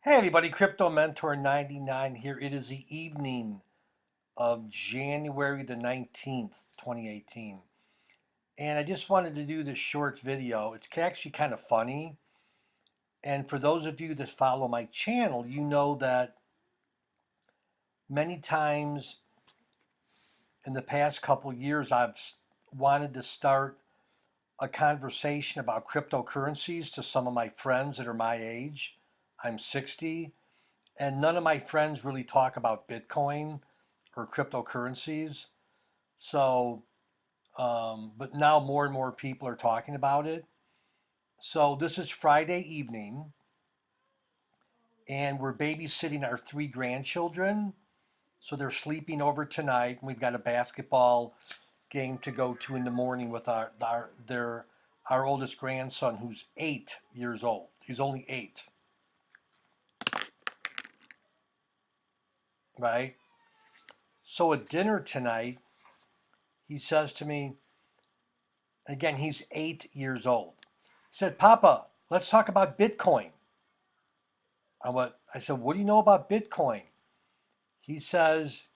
Hey everybody, Crypto Mentor 99 here. It is the evening of January the 19th, 2018. And I just wanted to do this short video. It's actually kind of funny. And for those of you that follow my channel, you know that many times in the past couple years, I've wanted to start a conversation about cryptocurrencies to some of my friends that are my age. I'm 60, and none of my friends really talk about Bitcoin or cryptocurrencies. So, but now more and more people are talking about it. So this is Friday evening, and we're babysitting our three grandchildren. So they're sleeping over tonight, and we've got a basketball game to go to in the morning with our oldest grandson, who's 8 years old. He's only 8, right? So at dinner tonight, he says to me, again, he's 8 years old. He said, "Papa, let's talk about Bitcoin." I said, "What do you know about Bitcoin?" He says,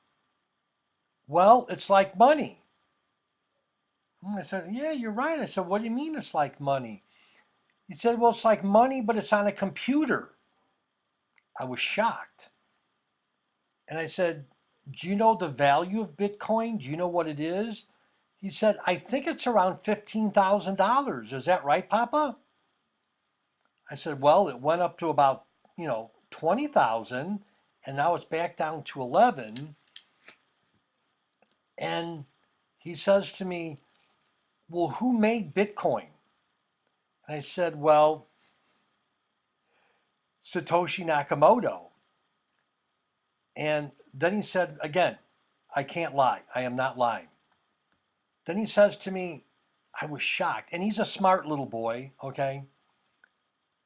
"Well, it's like money." I said, "Yeah, you're right." I said, "What do you mean it's like money?" He said, "Well, it's like money, but it's on a computer." I was shocked. And I said, "Do you know the value of Bitcoin? Do you know what it is?" He said, "I think it's around $15,000. Is that right, Papa?" I said, "Well, it went up to about, 20,000, and now it's back down to 11." And he says to me, "Well, who made Bitcoin?" And I said, "Well, Satoshi Nakamoto." And then he said, again, I can't lie. I am not lying. Then he says to me, I was shocked. And he's a smart little boy, okay?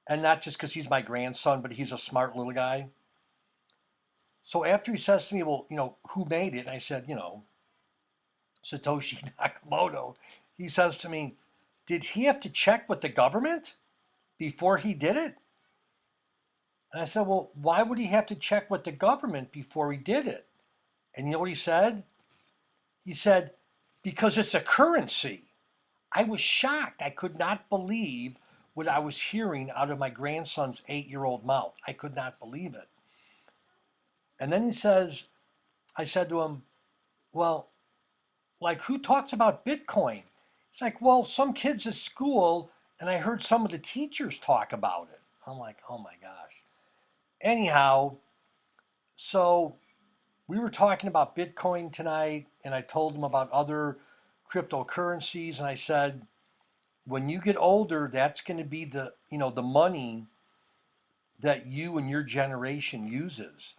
And not just because he's my grandson, but he's a smart little guy. So after he says to me, "Well, who made it?" And I said, Satoshi Nakamoto. He says to me, "Did he have to check with the government before he did it?" And I said, "Well, why would he have to check with the government before he did it?" And you know what he said? He said, "Because it's a currency." I was shocked. I could not believe what I was hearing out of my grandson's 8-year-old mouth. I could not believe it. And then he says, I said to him, "Well, like who talks about Bitcoin?" He's like, "Well, some kids at school, and I heard some of the teachers talk about it." I'm like, "Oh my gosh." Anyhow, so we were talking about Bitcoin tonight, and I told him about other cryptocurrencies, and I said, when you get older, that's going to be the money that you and your generation uses.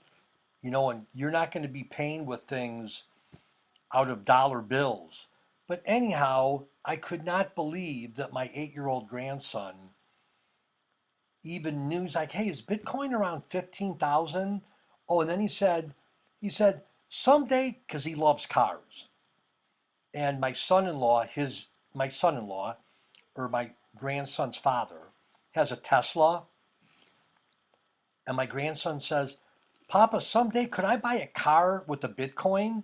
And you're not going to be paying with things out of dollar bills. But anyhow, I could not believe that my 8-year-old grandson even knew. He's like, "Hey, is Bitcoin around 15,000?" Oh, and then he said, "Someday," because he loves cars. And my son-in-law, or my grandson's father, has a Tesla. And my grandson says, "Papa, someday could I buy a car with the Bitcoin?"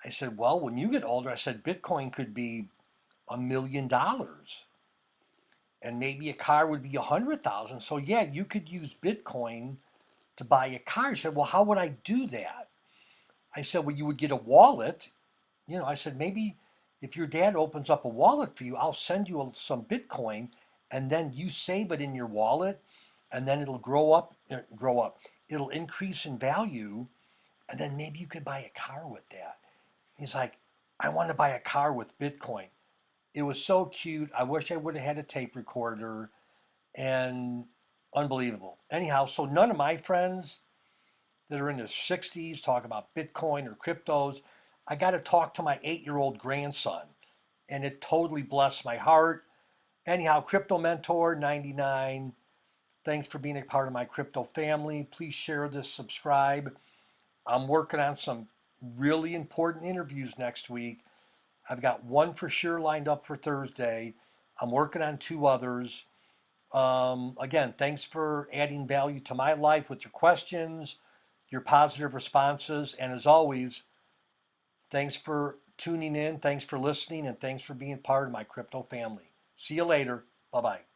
I said, "Well, when you get older," I said, "Bitcoin could be $1 million. And maybe a car would be 100,000. So yeah, you could use Bitcoin to buy a car." He said, "Well, how would I do that?" I said, "Well, you would get a wallet." I said, "Maybe if your dad opens up a wallet for you, I'll send you some Bitcoin, and then you save it in your wallet, and then it'll grow up. It'll increase in value, and then maybe you could buy a car with that." He's like, "I want to buy a car with Bitcoin." It was so cute. I wish I would have had a tape recorder, and unbelievable. Anyhow, so none of my friends that are in their 60s talk about Bitcoin or cryptos. I got to talk to my 8-year-old grandson, and it totally blessed my heart. Anyhow, Crypto Mentor 99, thanks for being a part of my crypto family. Please share this, subscribe. I'm working on some really important interviews next week. I've got one for sure lined up for Thursday. I'm working on two others. Again, thanks for adding value to my life with your questions, your positive responses, and as always, thanks for tuning in, thanks for listening, and thanks for being part of my crypto family. See you later. Bye bye.